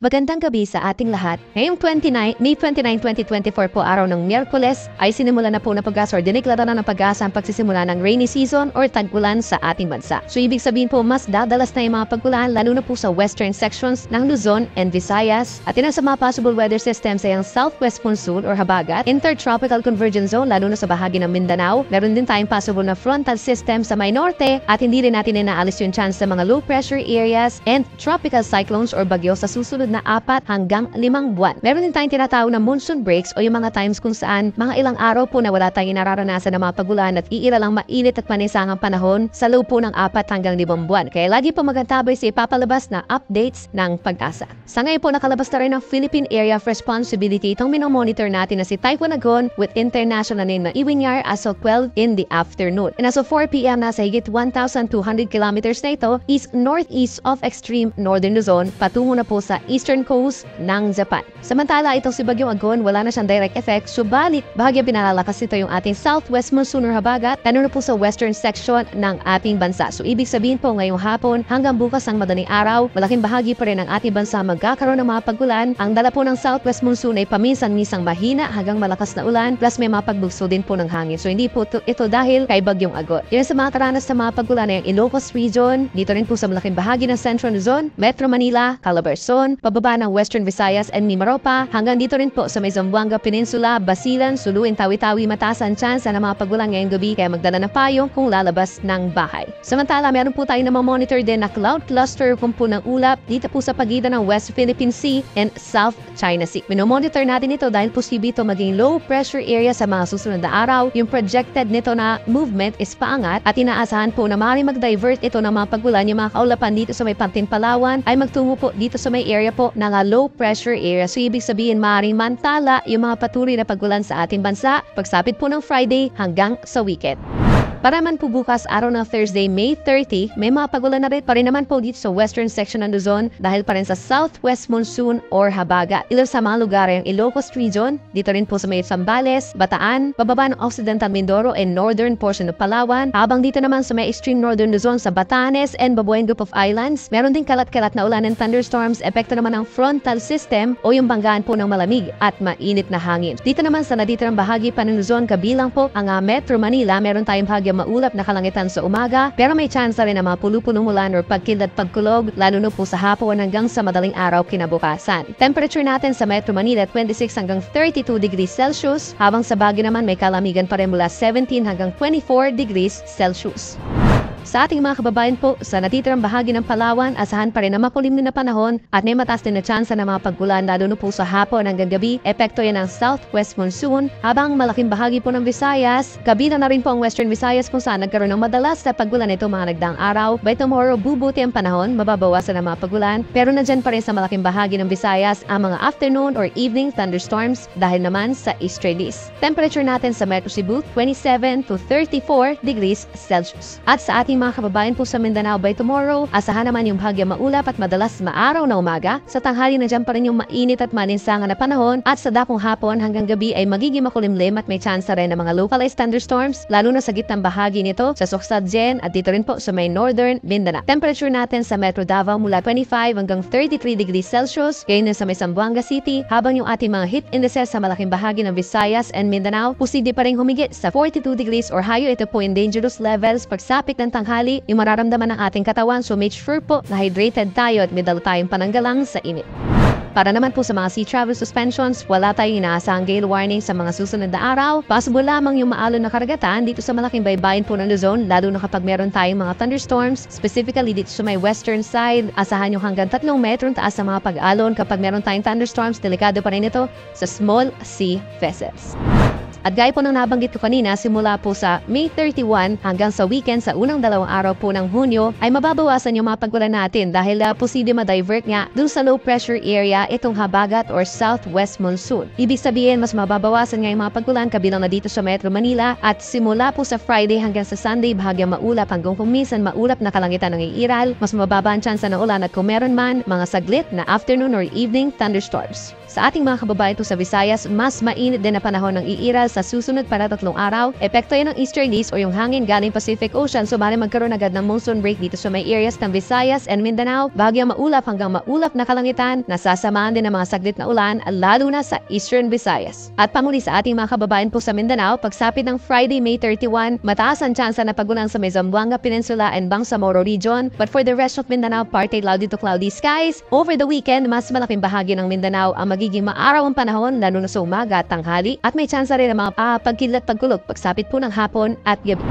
Magandang gabi sa ating lahat. Ngayong May 29, 2024 po, araw ng Miyerkules, ay sinimula na po ng Pag-asa or dineklara na ng Pag-asa ang pagsisimula ng rainy season or tag-ulan sa ating bansa. So ibig sabihin po, mas dadalas na yung mga pag-ulan lalo na po sa western sections ng Luzon and Visayas. At yun ang sa mga possible weather systems ay ang southwest monsoon or habagat, intertropical convergence zone lalo na sa bahagi ng Mindanao. Meron din tayong possible na frontal system sa may norte at hindi rin natin inaalis yung chance sa mga low pressure areas and tropical cyclones or bagyo sa susunod na 4 hanggang 5 buwan. Meron din tayong tinatawag na monsoon breaks o yung mga times kung saan mga ilang araw po na wala tayong nararanasan na mga pagulan at iira lang mainit at manisangang panahon sa loob po ng 4 hanggang 5 buwan. Kaya lagi po magandabay sa ipapalabas na updates ng Pag-asa. Sa ngayon po nakalabas na rin ng Philippine Area of Responsibility itong minomonitor natin na si Typhoon Agon with international name na Iwinyar as of 12 in the afternoon. And as of 4 p.m. nasa higit 1,200 kilometers na ito is northeast of extreme northern Luzon patungo na po sa eastern coast ng Japan. Samantala, itong si Bagyong Agon, wala na siyang direct effect, subalit bahagya pinalalakas ito yung ating southwest monsoon or habagat, lalo na po sa western section ng ating bansa. So, ibig sabihin po ngayong hapon hanggang bukas ang madaling araw, malaking bahagi pa rin ng ating bansa magkakaroon ng mga pagulan. Ang dala po ng southwest monsoon ay paminsan-misang mahina hanggang malakas na ulan, plus may mga pagbugso din po ng hangin. So, hindi po ito dahil kay Bagyong Agon. Yun sa mga karanas sa mga pagulan ay ang Ilocos region, dito rin po sa malaking bahagi ng Central Luzon, Metro Manila, Calabarzon, pababa ng Western Visayas and Mimaropa, hanggang dito rin po sa may Zamboanga Peninsula, Basilan, Suluin, Tawi-Tawi, mataas ang chance na mga pagulan ngayong gabi kaya magdala ng payong kung lalabas ng bahay. Samantala, meron po tayong namamonitor din na cloud cluster kung po ng ulap dito po sa pagitan ng West Philippine Sea and South China Sea. Minomonitor natin ito dahil posible ito maging low pressure area sa mga susunod na araw. Yung projected nito na movement is paangat at inaasahan po na maaaring mag-divert ito ng mga pagulan. Yung mga kaulapan dito sa may Pantin, Palawan ay magtungo po dito sa may area po ng low pressure area. So ibig sabihin maaaring mantala yung mga patuloy na pagulan sa ating bansa pagsapit po ng Friday hanggang sa weekend. Para man po bukas, araw ng Thursday, May 30, may mga pagulan na rin pa rin naman po dito sa western section ng Luzon dahil pa rin sa southwest monsoon or habagat. Ilan sa mga lugar ay ang Ilocos region, dito rin po sa may Zambales, Bataan, bababa ng Occidental Mindoro and northern portion ng Palawan, habang dito naman sa may extreme northern Luzon sa Batanes and Babuyan Group of Islands, meron din kalat-kalat na ulan and thunderstorms, epekto naman ng frontal system o yung banggaan po ng malamig at mainit na hangin. Dito naman sa naditirang bahagi pa ng Luzon, kabilang po ang Metro Manila, meron tayong bahagi maulap na kalangitan sa umaga pero may chance rin na mga pulu-punong ulan or pagkilad pagkulog lalo na po sa hapon hanggang sa madaling araw kinabukasan. Temperature natin sa Metro Manila 26 hanggang 32 degrees Celsius habang sa Baguio naman may kalamigan pa rin mula 17 hanggang 24 degrees Celsius. Sa ating mga kababayan po, sa natitirang bahagi ng Palawan, asahan pa rin na makulimlim na panahon at may mataas din na tsansa ng mga paggulan lalo na po sa hapon hanggang gabi. Epekto yan ng southwest monsoon, habang malaking bahagi po ng Visayas, kabilang na rin po ang western Visayas kung saan nagkaroon ng madalas na paggulan ito mga nagdaang araw. By tomorrow, bubuti ang panahon, mababawasan ang mga paggulan, pero nandyan pa rin sa malaking bahagi ng Visayas ang mga afternoon or evening thunderstorms dahil naman sa easterlies. Temperature natin sa Metro Cebu, 27 to 34 degrees Celsius. At sa ating mga kababayan po sa Mindanao, by tomorrow, asahan naman yung bahagya maulap at madalas maaraw na umaga. Sa tanghali na dyan pa rin yung mainit at malinsangan na panahon at sa dakong hapon hanggang gabi ay magiging makulimlim at may chance rin ng mga localized thunderstorms lalo na sa gitnang bahagi nito sa Suksadjen at dito rin po sa may northern Mindanao. Temperature natin sa Metro Davao mula 25 hanggang 33 degrees Celsius, gayon na sa may Zamboanga City, habang yung ating mga heat indices sa malaking bahagi ng Visayas and Mindanao posible pa rin humigit sa 42 degrees or higher. Ito po yung dangerous levels pagsapit ng tanghali yung mararamdaman ng ating katawan, so make sure po na hydrated tayo at may dala tayong pananggalang sa init. Para naman po sa mga sea travel suspensions, wala tayong inaasahang gale warning sa mga susunod na araw. Possible lamang yung maalon na karagatan dito sa malaking baybayin po ng Luzon, lalo na kapag meron tayong mga thunderstorms, specifically dito sa may western side. Asahan yung hanggang 3 metrong taas sa mga pag-alon kapag meron tayong thunderstorms, delikado pa rin ito sa small sea vessels. At gaya po ng nabanggit ko kanina, simula po sa May 31 hanggang sa weekend sa unang 2 araw po ng Hunyo ay mababawasan yung mga paggulan natin dahil posible ma-divert nga dun sa low pressure area itong habagat or southwest monsoon. Ibig sabihin, mas mababawasan nga yung mga paggulan kabilang na dito sa Metro Manila at simula po sa Friday hanggang sa Sunday bahagya maulap hanggang kung minsan maulap na kalangitan ng iiral, mas mababa ang tsansa ng ulan at kung meron man mga saglit na afternoon or evening thunderstorms. Sa ating mga kababayan po sa Visayas, mas mainit din na panahon ng iiral sa susunod para 3 araw. Epekto yan ng easterlies o yung hangin galing Pacific Ocean, so maaaring magkaroon agad ng monsoon break dito sa may areas ng Visayas and Mindanao. Bahagyang maulap hanggang maulap na kalangitan, nasasamahan din ng mga saglit na ulan, lalo na sa Eastern Visayas. At pamuli sa ating mga kababayan po sa Mindanao, pagsapit ng Friday, May 31, mataas ang tsansa na pagulan sa may Zamboanga Peninsula and Bangsamoro region. But for the rest of Mindanao, partly cloudy to cloudy skies. Over the weekend, mas malaking bahagi ng Mindanao ang magiging maaraw ang panahon, lalo na sa umaga at tanghali. At may tsansa rin ng mga pagkidlat pagkulog pagsapit po ng hapon at gabi.